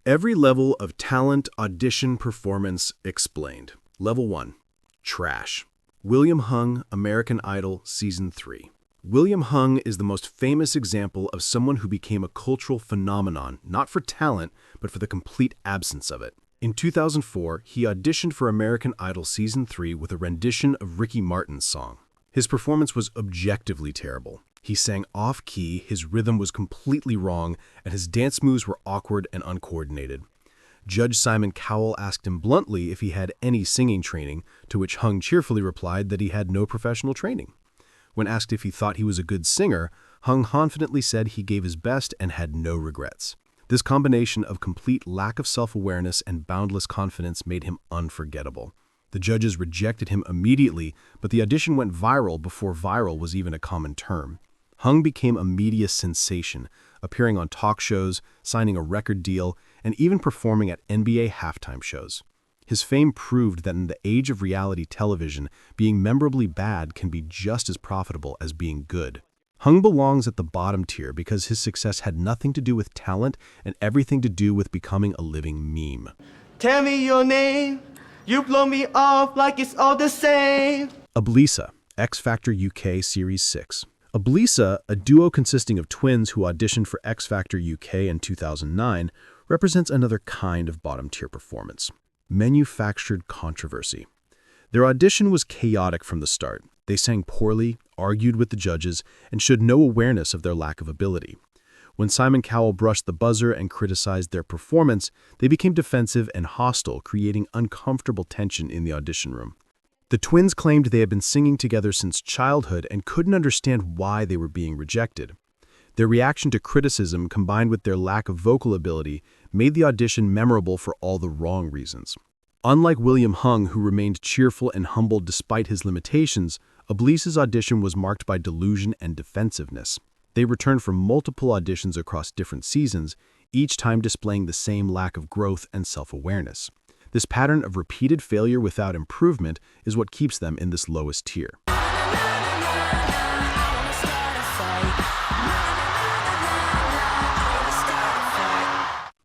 Every level of talent, audition, performance explained. Level 1. Trash. William Hung, American Idol, Season 3. William Hung is the most famous example of someone who became a cultural phenomenon, not for talent, but for the complete absence of it. In 2004, he auditioned for American Idol Season 3 with a rendition of Ricky Martin's song. His performance was objectively terrible. He sang off-key, his rhythm was completely wrong, and his dance moves were awkward and uncoordinated. Judge Simon Cowell asked him bluntly if he had any singing training, to which Hung cheerfully replied that he had no professional training. When asked if he thought he was a good singer, Hung confidently said he gave his best and had no regrets. This combination of complete lack of self-awareness and boundless confidence made him unforgettable. The judges rejected him immediately, but the audition went viral before viral was even a common term. Hung became a media sensation, appearing on talk shows, signing a record deal, and even performing at NBA halftime shows. His fame proved that in the age of reality television, being memorably bad can be just as profitable as being good. Hung belongs at the bottom tier because his success had nothing to do with talent and everything to do with becoming a living meme. Tell me your name, you blow me off like it's all the same. Ablisa, X Factor UK Series 6. Ablisa, a duo consisting of twins who auditioned for X Factor UK in 2009, represents another kind of bottom-tier performance. Manufactured controversy. Their audition was chaotic from the start. They sang poorly, argued with the judges, and showed no awareness of their lack of ability. When Simon Cowell brushed the buzzer and criticized their performance, they became defensive and hostile, creating uncomfortable tension in the audition room. The twins claimed they had been singing together since childhood and couldn't understand why they were being rejected. Their reaction to criticism, combined with their lack of vocal ability, made the audition memorable for all the wrong reasons. Unlike William Hung, who remained cheerful and humble despite his limitations, Ablisa's audition was marked by delusion and defensiveness. They returned for multiple auditions across different seasons, each time displaying the same lack of growth and self-awareness. This pattern of repeated failure without improvement is what keeps them in this lowest tier.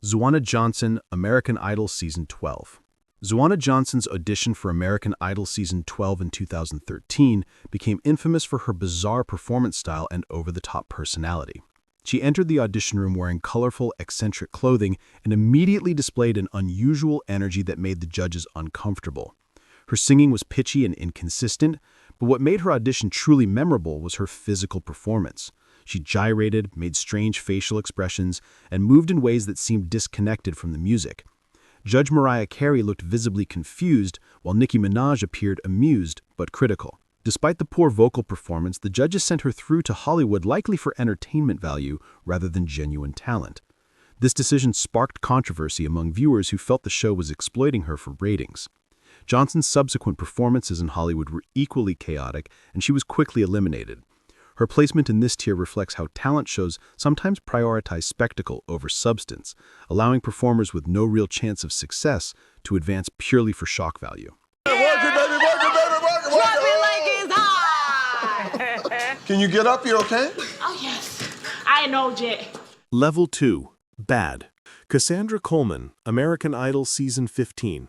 Zuanna Johnson, American Idol Season 12. Zuanna Johnson's audition for American Idol Season 12 in 2013 became infamous for her bizarre performance style and over-the-top personality. She entered the audition room wearing colorful, eccentric clothing and immediately displayed an unusual energy that made the judges uncomfortable. Her singing was pitchy and inconsistent, but what made her audition truly memorable was her physical performance. She gyrated, made strange facial expressions, and moved in ways that seemed disconnected from the music. Judge Mariah Carey looked visibly confused, while Nicki Minaj appeared amused but critical. Despite the poor vocal performance, the judges sent her through to Hollywood likely for entertainment value rather than genuine talent. This decision sparked controversy among viewers who felt the show was exploiting her for ratings. Johnson's subsequent performances in Hollywood were equally chaotic, and she was quickly eliminated. Her placement in this tier reflects how talent shows sometimes prioritize spectacle over substance, allowing performers with no real chance of success to advance purely for shock value. Can you get up? You okay? Oh, yes. I know, Jet. Level 2. Bad. Cassandra Coleman, American Idol Season 15.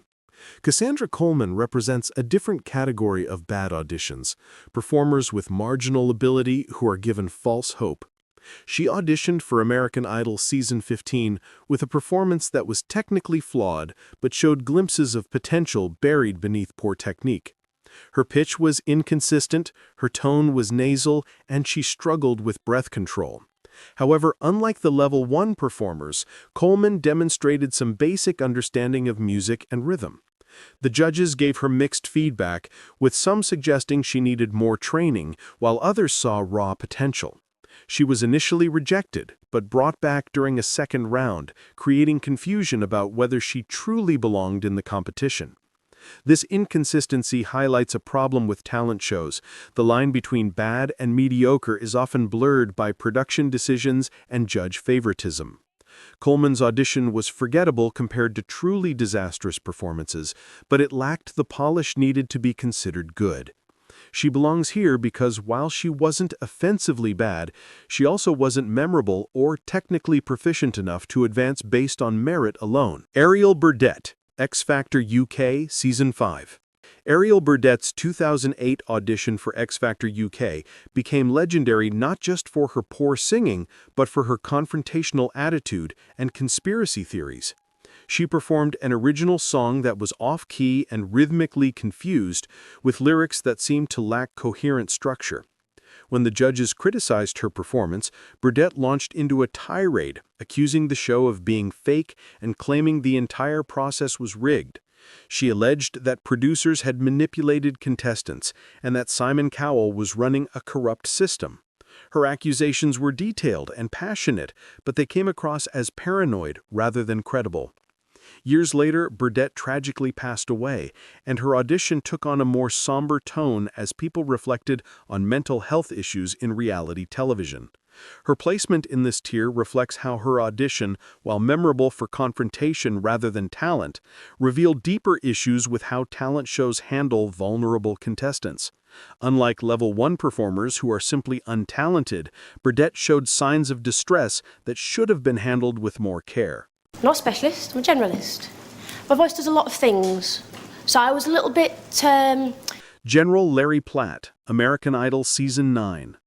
Cassandra Coleman represents a different category of bad auditions, performers with marginal ability who are given false hope. She auditioned for American Idol Season 15 with a performance that was technically flawed but showed glimpses of potential buried beneath poor technique. Her pitch was inconsistent, her tone was nasal, and she struggled with breath control. However, unlike the Level 1 performers, Coleman demonstrated some basic understanding of music and rhythm. The judges gave her mixed feedback, with some suggesting she needed more training, while others saw raw potential. She was initially rejected, but brought back during a second round, creating confusion about whether she truly belonged in the competition. This inconsistency highlights a problem with talent shows. The line between bad and mediocre is often blurred by production decisions and judge favoritism. Coleman's audition was forgettable compared to truly disastrous performances, but it lacked the polish needed to be considered good. She belongs here because while she wasn't offensively bad, she also wasn't memorable or technically proficient enough to advance based on merit alone. Ariel Burdett, X Factor UK Season 5. Ariel Burdett's 2008 audition for X Factor UK became legendary not just for her poor singing, but for her confrontational attitude and conspiracy theories. She performed an original song that was off-key and rhythmically confused, with lyrics that seemed to lack coherent structure. When the judges criticized her performance, Burdett launched into a tirade, accusing the show of being fake and claiming the entire process was rigged. She alleged that producers had manipulated contestants and that Simon Cowell was running a corrupt system. Her accusations were detailed and passionate, but they came across as paranoid rather than credible. Years later, Burdett tragically passed away, and her audition took on a more somber tone as people reflected on mental health issues in reality television. Her placement in this tier reflects how her audition, while memorable for confrontation rather than talent, revealed deeper issues with how talent shows handle vulnerable contestants. Unlike Level 1 performers who are simply untalented, Burdett showed signs of distress that should have been handled with more care. I'm not a specialist, I'm a generalist. My voice does a lot of things, so I was a little bit, General Larry Platt, American Idol Season 9.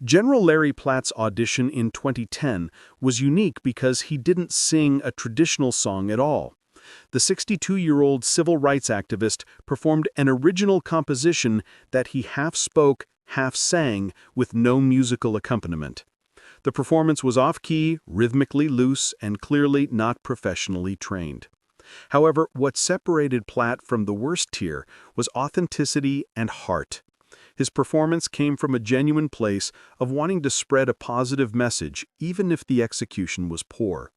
General Larry Platt's audition in 2010 was unique because he didn't sing a traditional song at all. The 62-year-old civil rights activist performed an original composition that he half spoke, half sang, with no musical accompaniment. The performance was off-key, rhythmically loose, and clearly not professionally trained. However, what separated Platt from the worst tier was authenticity and heart. His performance came from a genuine place of wanting to spread a positive message, even if the execution was poor.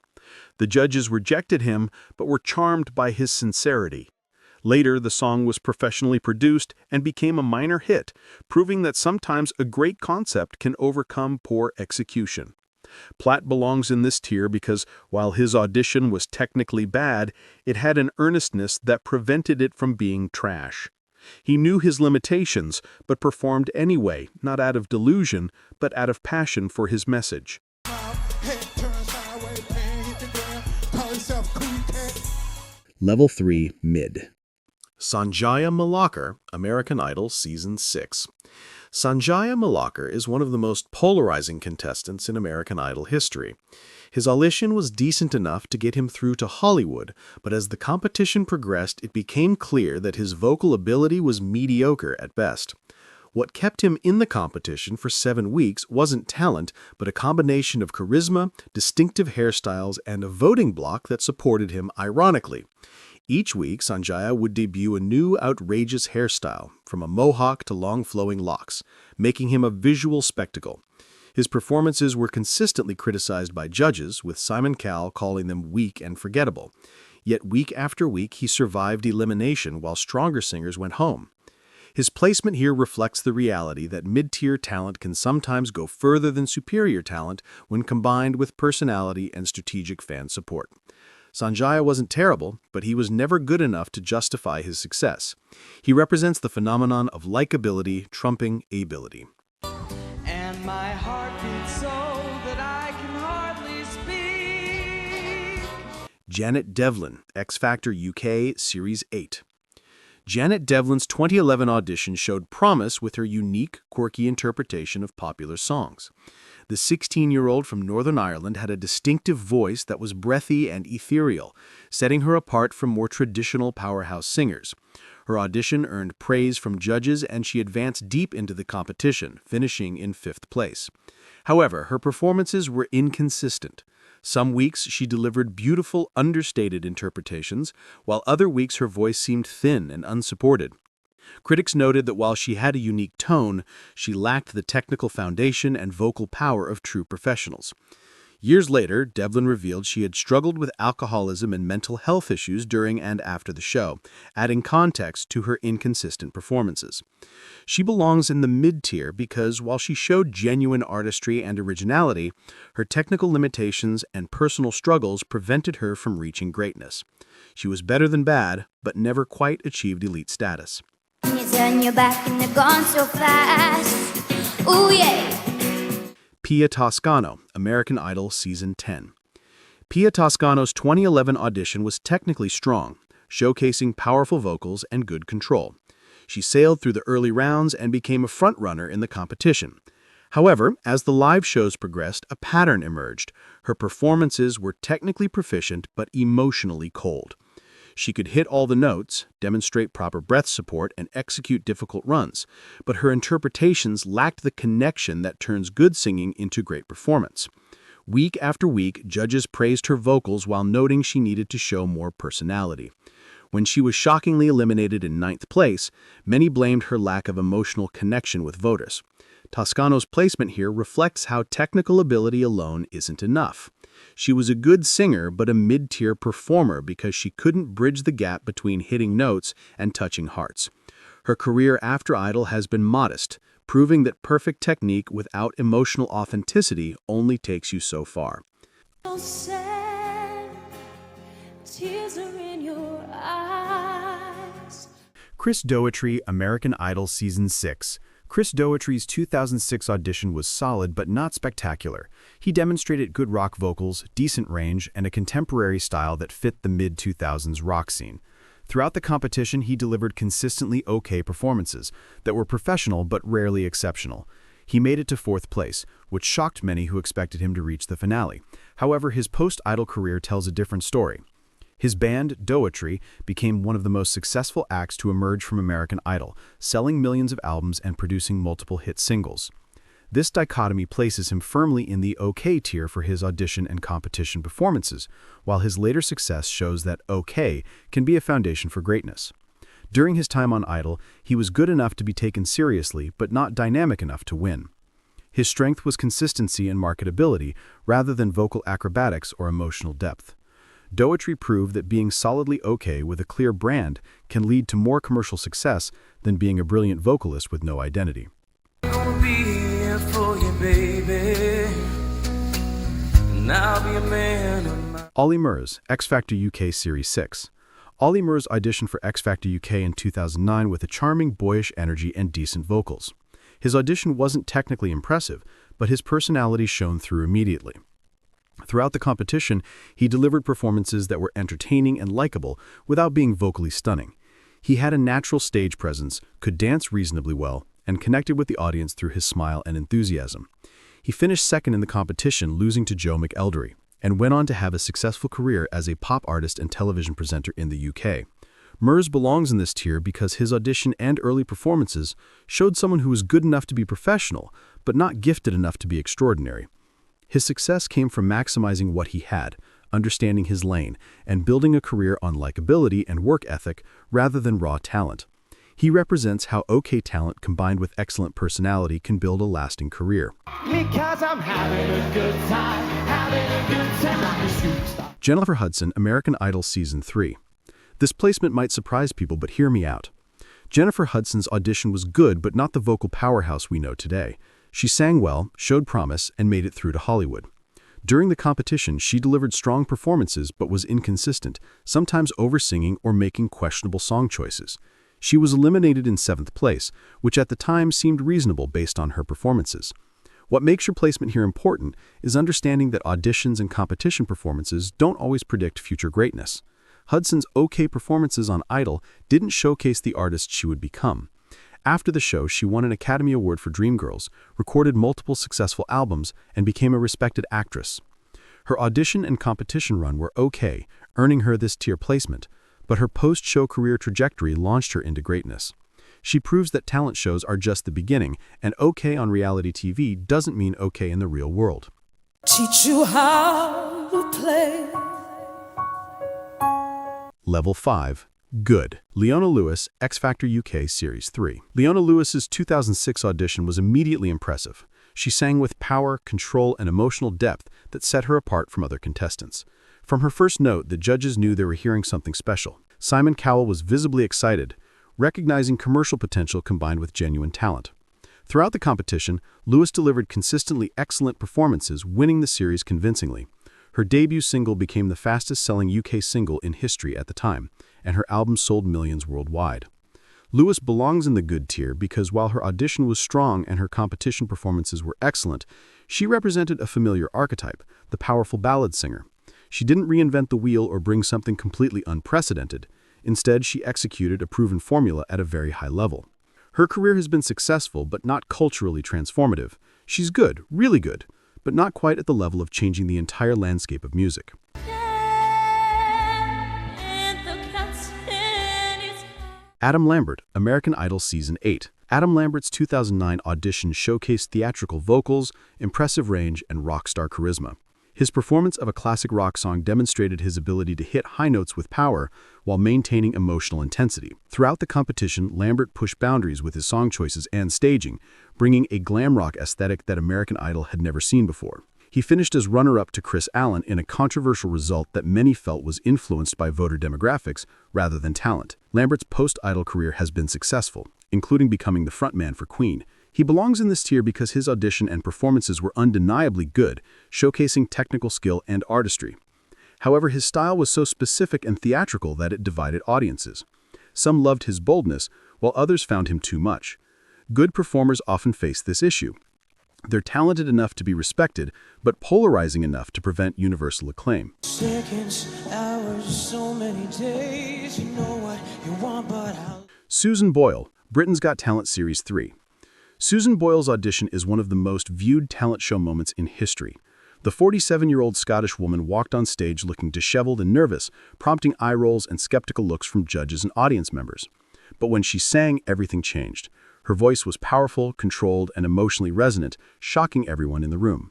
The judges rejected him, but were charmed by his sincerity. Later, the song was professionally produced and became a minor hit, proving that sometimes a great concept can overcome poor execution. Platt belongs in this tier because, while his audition was technically bad, it had an earnestness that prevented it from being trash. He knew his limitations, but performed anyway, not out of delusion, but out of passion for his message. Level 3 Mid. Sanjaya Malakar, American Idol Season 6. Sanjaya Malakar is one of the most polarizing contestants in American Idol history. His audition was decent enough to get him through to Hollywood, but as the competition progressed, it became clear that his vocal ability was mediocre at best. What kept him in the competition for 7 weeks wasn't talent, but a combination of charisma, distinctive hairstyles, and a voting bloc that supported him ironically. Each week, Sanjaya would debut a new outrageous hairstyle, from a mohawk to long flowing locks, making him a visual spectacle. His performances were consistently criticized by judges, with Simon Cowell calling them weak and forgettable. Yet week after week, he survived elimination while stronger singers went home. His placement here reflects the reality that mid-tier talent can sometimes go further than superior talent when combined with personality and strategic fan support. Sanjaya wasn't terrible, but he was never good enough to justify his success. He represents the phenomenon of likability trumping ability. And my heart beats so that I can hardly speak. Janet Devlin, X Factor UK Series 8. Janet Devlin's 2011 audition showed promise with her unique, quirky interpretation of popular songs. The 16-year-old from Northern Ireland had a distinctive voice that was breathy and ethereal, setting her apart from more traditional powerhouse singers. Her audition earned praise from judges and she advanced deep into the competition, finishing in 5th place. However, her performances were inconsistent. Some weeks she delivered beautiful, understated interpretations, while other weeks her voice seemed thin and unsupported. Critics noted that while she had a unique tone, she lacked the technical foundation and vocal power of true professionals. Years later, Devlin revealed she had struggled with alcoholism and mental health issues during and after the show, adding context to her inconsistent performances. She belongs in the mid-tier because while she showed genuine artistry and originality, her technical limitations and personal struggles prevented her from reaching greatness. She was better than bad, but never quite achieved elite status. turn your back and they're gone so fast. Ooh, yeah. Pia Toscano, American Idol Season 10. Pia Toscano's 2011 audition was technically strong, showcasing powerful vocals and good control. She sailed through the early rounds and became a frontrunner in the competition. However, as the live shows progressed, a pattern emerged. Her performances were technically proficient but emotionally cold. She could hit all the notes, demonstrate proper breath support, and execute difficult runs, but her interpretations lacked the connection that turns good singing into great performance. Week after week, judges praised her vocals while noting she needed to show more personality. When she was shockingly eliminated in 9th place, many blamed her lack of emotional connection with voters. Toscano's placement here reflects how technical ability alone isn't enough. She was a good singer but a mid-tier performer because she couldn't bridge the gap between hitting notes and touching hearts. Her career after Idol has been modest, proving that perfect technique without emotional authenticity only takes you so far. So sad, tears are in your eyes. Chris Doherty, American Idol Season 6. Chris Doherty's 2006 audition was solid but not spectacular. He demonstrated good rock vocals, decent range, and a contemporary style that fit the mid-2000s rock scene. Throughout the competition, he delivered consistently okay performances that were professional but rarely exceptional. He made it to 4th place, which shocked many who expected him to reach the finale. However, his post-Idol career tells a different story. His band, Doherty, became one of the most successful acts to emerge from American Idol, selling millions of albums and producing multiple hit singles. This dichotomy places him firmly in the okay tier for his audition and competition performances, while his later success shows that okay can be a foundation for greatness. During his time on Idol, he was good enough to be taken seriously, but not dynamic enough to win. His strength was consistency and marketability, rather than vocal acrobatics or emotional depth. Doherty proved that being solidly okay with a clear brand can lead to more commercial success than being a brilliant vocalist with no identity. I'll be here for you, baby. And I'll be a man of my... Ollie Murs, X Factor UK Series 6. Ollie Murs auditioned for X Factor UK in 2009 with a charming, boyish energy and decent vocals. His audition wasn't technically impressive, but his personality shone through immediately. Throughout the competition, he delivered performances that were entertaining and likable without being vocally stunning. He had a natural stage presence, could dance reasonably well, and connected with the audience through his smile and enthusiasm. He finished second in the competition, losing to Joe McElderry, and went on to have a successful career as a pop artist and television presenter in the UK. Murs belongs in this tier because his audition and early performances showed someone who was good enough to be professional, but not gifted enough to be extraordinary. His success came from maximizing what he had, understanding his lane, and building a career on likability and work ethic rather than raw talent. He represents how okay talent combined with excellent personality can build a lasting career. Because I'm having a good time, Jennifer Hudson, American Idol Season 3. This placement might surprise people, but hear me out. Jennifer Hudson's audition was good, but not the vocal powerhouse we know today. She sang well, showed promise, and made it through to Hollywood. During the competition, she delivered strong performances but was inconsistent, sometimes over-singing or making questionable song choices. She was eliminated in 7th place, which at the time seemed reasonable based on her performances. What makes your placement here important is understanding that auditions and competition performances don't always predict future greatness. Hudson's okay performances on Idol didn't showcase the artist she would become. After the show, she won an Academy Award for Dreamgirls, recorded multiple successful albums, and became a respected actress. Her audition and competition run were okay, earning her this tier placement, but her post-show career trajectory launched her into greatness. She proves that talent shows are just the beginning, and okay on reality TV doesn't mean okay in the real world. teach you how to play. Level 5. Good. Leona Lewis, X Factor UK Series 3. Leona Lewis's 2006 audition was immediately impressive. She sang with power, control, and emotional depth that set her apart from other contestants. From her first note, the judges knew they were hearing something special. Simon Cowell was visibly excited, recognizing commercial potential combined with genuine talent. Throughout the competition, Lewis delivered consistently excellent performances, winning the series convincingly. Her debut single became the fastest-selling UK single in history at the time, and her album sold millions worldwide. Lewis belongs in the good tier because while her audition was strong and her competition performances were excellent, she represented a familiar archetype, the powerful ballad singer. She didn't reinvent the wheel or bring something completely unprecedented. Instead, she executed a proven formula at a very high level. Her career has been successful but not culturally transformative. She's good, really good, but not quite at the level of changing the entire landscape of music. Adam Lambert, American Idol Season 8. Adam Lambert's 2009 audition showcased theatrical vocals, impressive range, and rock star charisma. His performance of a classic rock song demonstrated his ability to hit high notes with power while maintaining emotional intensity. Throughout the competition, Lambert pushed boundaries with his song choices and staging, bringing a glam rock aesthetic that American Idol had never seen before. He finished as runner-up to Chris Allen in a controversial result that many felt was influenced by voter demographics rather than talent. Lambert's post-Idol career has been successful, including becoming the frontman for Queen. He belongs in this tier because his audition and performances were undeniably good, showcasing technical skill and artistry. However, his style was so specific and theatrical that it divided audiences. Some loved his boldness, while others found him too much. Good performers often face this issue. They're talented enough to be respected, but polarizing enough to prevent universal acclaim. Seconds, hours, so many days. You know what you want, but Susan Boyle, Britain's Got Talent Series 3. Susan Boyle's audition is one of the most viewed talent show moments in history. The 47-year-old Scottish woman walked on stage looking disheveled and nervous, prompting eye rolls and skeptical looks from judges and audience members. But when she sang, everything changed. Her voice was powerful, controlled, and emotionally resonant, shocking everyone in the room.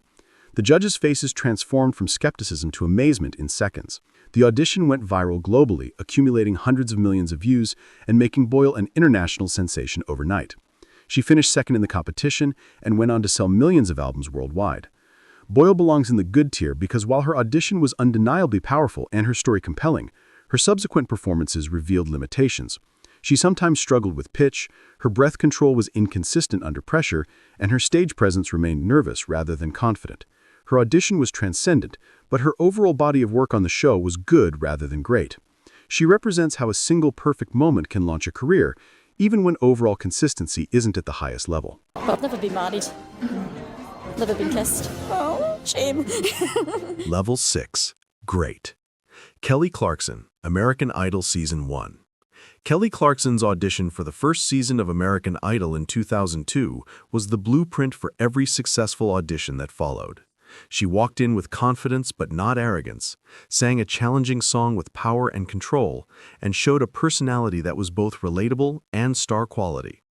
The judges' faces transformed from skepticism to amazement in seconds. The audition went viral globally, accumulating hundreds of millions of views and making Boyle an international sensation overnight. She finished second in the competition and went on to sell millions of albums worldwide. Boyle belongs in the good tier because while her audition was undeniably powerful and her story compelling, her subsequent performances revealed limitations. She sometimes struggled with pitch, her breath control was inconsistent under pressure, and her stage presence remained nervous rather than confident. Her audition was transcendent, but her overall body of work on the show was good rather than great. She represents how a single perfect moment can launch a career, even when overall consistency isn't at the highest level. Well, I've never been married. Never been kissed. Oh, shame. Level 6. Great. Kelly Clarkson, American Idol Season 1. Kelly Clarkson's audition for the first season of American Idol in 2002 was the blueprint for every successful audition that followed. She walked in with confidence but not arrogance, sang a challenging song with power and control, and showed a personality that was both relatable and star quality.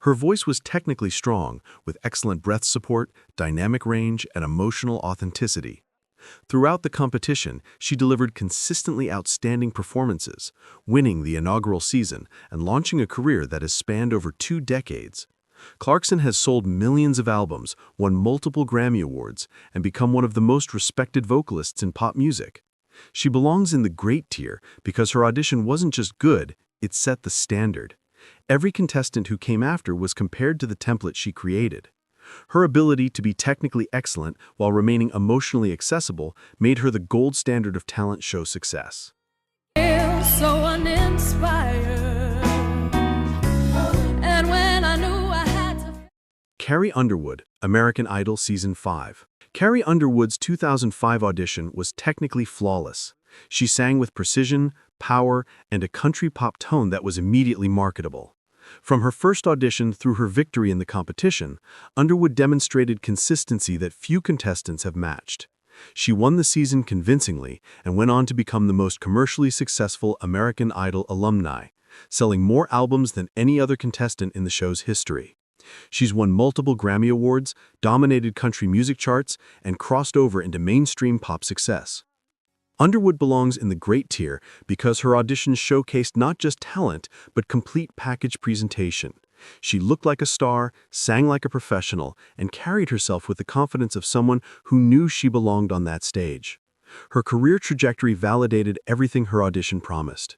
Her voice was technically strong, with excellent breath support, dynamic range, and emotional authenticity. Throughout the competition, she delivered consistently outstanding performances, winning the inaugural season and launching a career that has spanned over 2 decades. Clarkson has sold millions of albums, won multiple Grammy Awards, and become one of the most respected vocalists in pop music. She belongs in the great tier because her audition wasn't just good, it set the standard. Every contestant who came after was compared to the template she created. Her ability to be technically excellent while remaining emotionally accessible made her the gold standard of talent show success. So uninspired. And when I knew I had to... Carrie Underwood, American Idol Season 5. Carrie Underwood's 2005 audition was technically flawless. She sang with precision, power, and a country pop tone that was immediately marketable. From her first audition through her victory in the competition, Underwood demonstrated consistency that few contestants have matched. She won the season convincingly and went on to become the most commercially successful American Idol alumni, selling more albums than any other contestant in the show's history. She's won multiple Grammy Awards, dominated country music charts, and crossed over into mainstream pop success. Underwood belongs in the great tier because her auditions showcased not just talent, but complete package presentation. She looked like a star, sang like a professional, and carried herself with the confidence of someone who knew she belonged on that stage. Her career trajectory validated everything her audition promised.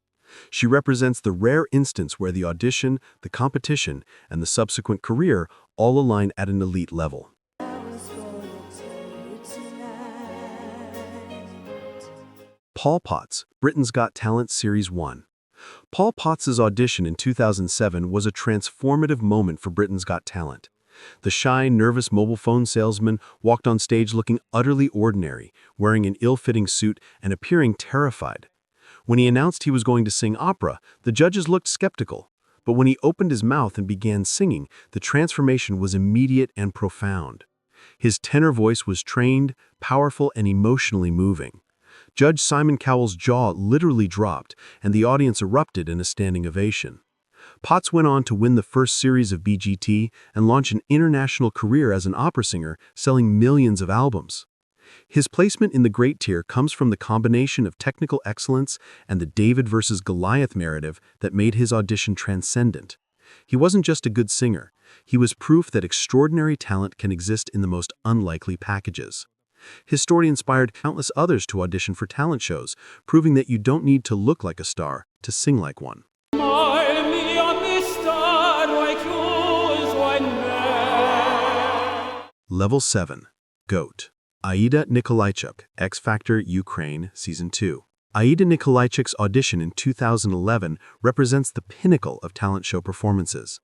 She represents the rare instance where the audition, the competition, and the subsequent career all align at an elite level. Paul Potts, Britain's Got Talent Series 1. Paul Potts's audition in 2007 was a transformative moment for Britain's Got Talent. The shy, nervous mobile phone salesman walked on stage looking utterly ordinary, wearing an ill-fitting suit and appearing terrified. When he announced he was going to sing opera, the judges looked skeptical. But when he opened his mouth and began singing, the transformation was immediate and profound. His tenor voice was trained, powerful, and emotionally moving. Judge Simon Cowell's jaw literally dropped, and the audience erupted in a standing ovation. Potts went on to win the first series of BGT and launch an international career as an opera singer, selling millions of albums. His placement in the great tier comes from the combination of technical excellence and the David versus Goliath narrative that made his audition transcendent. He wasn't just a good singer, he was proof that extraordinary talent can exist in the most unlikely packages. His story inspired countless others to audition for talent shows, proving that you don't need to look like a star to sing like one. Level 7. GOAT. Aida Nikolaichuk, X Factor Ukraine, Season 2. Aida Nikolaichuk's audition in 2011 represents the pinnacle of talent show performances.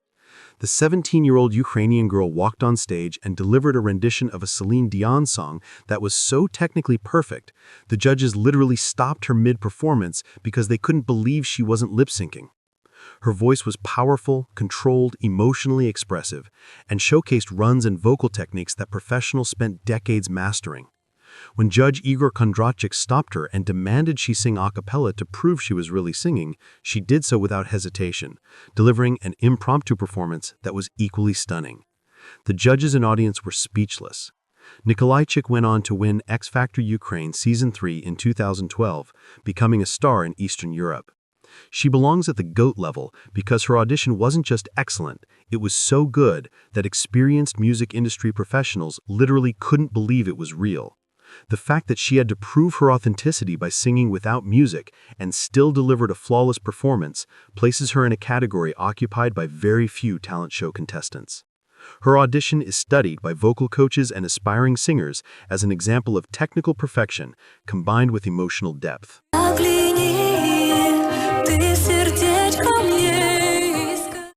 The 17-year-old Ukrainian girl walked on stage and delivered a rendition of a Celine Dion song that was so technically perfect, the judges literally stopped her mid-performance because they couldn't believe she wasn't lip-syncing. Her voice was powerful, controlled, emotionally expressive, and showcased runs and vocal techniques that professionals spent decades mastering. When Judge Igor Kondratyuk stopped her and demanded she sing a cappella to prove she was really singing, she did so without hesitation, delivering an impromptu performance that was equally stunning. The judges and audience were speechless. Nikolaichuk went on to win X Factor Ukraine Season 3 in 2012, becoming a star in Eastern Europe. She belongs at the GOAT level because her audition wasn't just excellent, it was so good that experienced music industry professionals literally couldn't believe it was real. The fact that she had to prove her authenticity by singing without music and still delivered a flawless performance places her in a category occupied by very few talent show contestants. Her audition is studied by vocal coaches and aspiring singers as an example of technical perfection combined with emotional depth.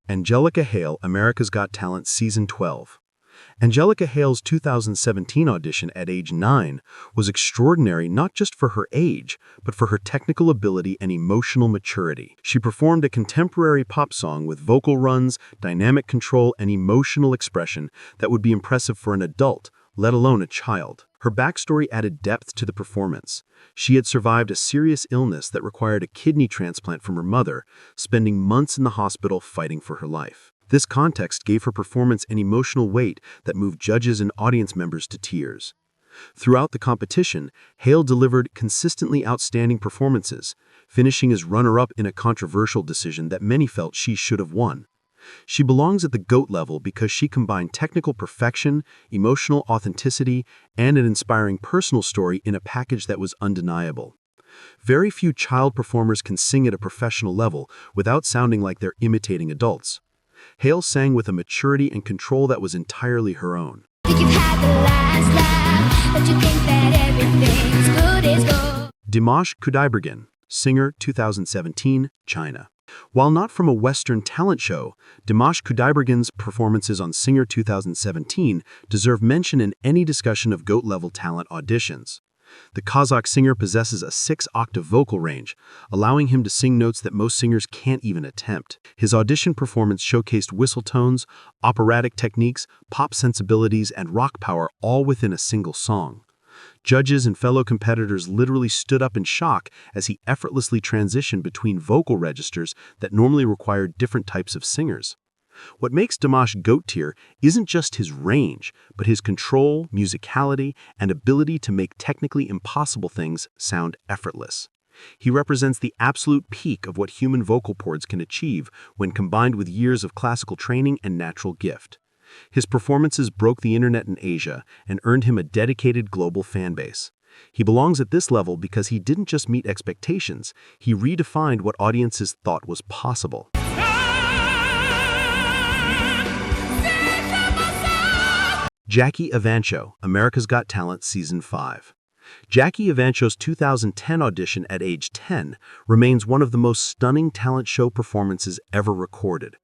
Angelica Hale, America's Got Talent Season 12. Angelica Hale's 2017 audition at age 9 was extraordinary not just for her age, but for her technical ability and emotional maturity. She performed a contemporary pop song with vocal runs, dynamic control, and emotional expression that would be impressive for an adult, let alone a child. Her backstory added depth to the performance. She had survived a serious illness that required a kidney transplant from her mother, spending months in the hospital fighting for her life. This context gave her performance an emotional weight that moved judges and audience members to tears. Throughout the competition, Hale delivered consistently outstanding performances, finishing as runner-up in a controversial decision that many felt she should have won. She belongs at the GOAT level because she combined technical perfection, emotional authenticity, and an inspiring personal story in a package that was undeniable. Very few child performers can sing at a professional level without sounding like they're imitating adults. Hale sang with a maturity and control that was entirely her own. Dimash Kudaibergen, singer, 2017, China. While not from a Western talent show, Dimash Kudaibergen's performances on Singer 2017 deserve mention in any discussion of GOAT-level talent auditions. The Kazakh singer possesses a 6-octave vocal range, allowing him to sing notes that most singers can't even attempt. His audition performance showcased whistle tones, operatic techniques, pop sensibilities, and rock power all within a single song. Judges and fellow competitors literally stood up in shock as he effortlessly transitioned between vocal registers that normally require different types of singers. What makes Dimash GOAT tier isn't just his range, but his control, musicality, and ability to make technically impossible things sound effortless. He represents the absolute peak of what human vocal cords can achieve when combined with years of classical training and natural gift. His performances broke the internet in Asia and earned him a dedicated global fan base. He belongs at this level because he didn't just meet expectations, he redefined what audiences thought was possible. Jackie Evancho, America's Got Talent Season 5. Jackie Evancho's 2010 audition at age 10 remains one of the most stunning talent show performances ever recorded.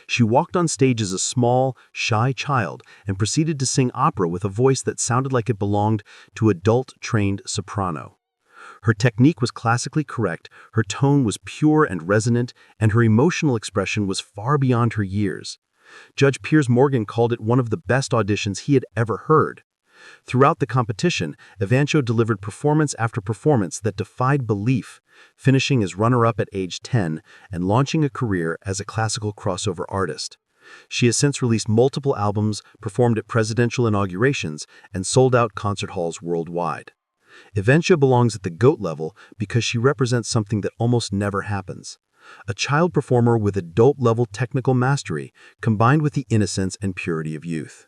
She walked on stage as a small, shy child and proceeded to sing opera with a voice that sounded like it belonged to adult-trained soprano. Her technique was classically correct, her tone was pure and resonant, and her emotional expression was far beyond her years. Judge Piers Morgan called it one of the best auditions he had ever heard. Throughout the competition, Evancho delivered performance after performance that defied belief, finishing as runner-up at age 10 and launching a career as a classical crossover artist. She has since released multiple albums, performed at presidential inaugurations, and sold out concert halls worldwide. Evancho belongs at the GOAT level because she represents something that almost never happens. A child performer with adult-level technical mastery combined with the innocence and purity of youth.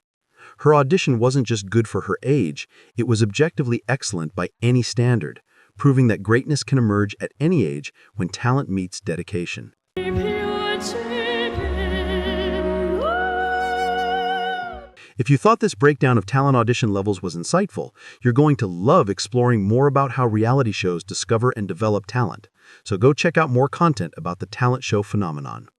Her audition wasn't just good for her age, it was objectively excellent by any standard, proving that greatness can emerge at any age when talent meets dedication. If you thought this breakdown of talent audition levels was insightful, you're going to love exploring more about how reality shows discover and develop talent. So go check out more content about the talent show phenomenon.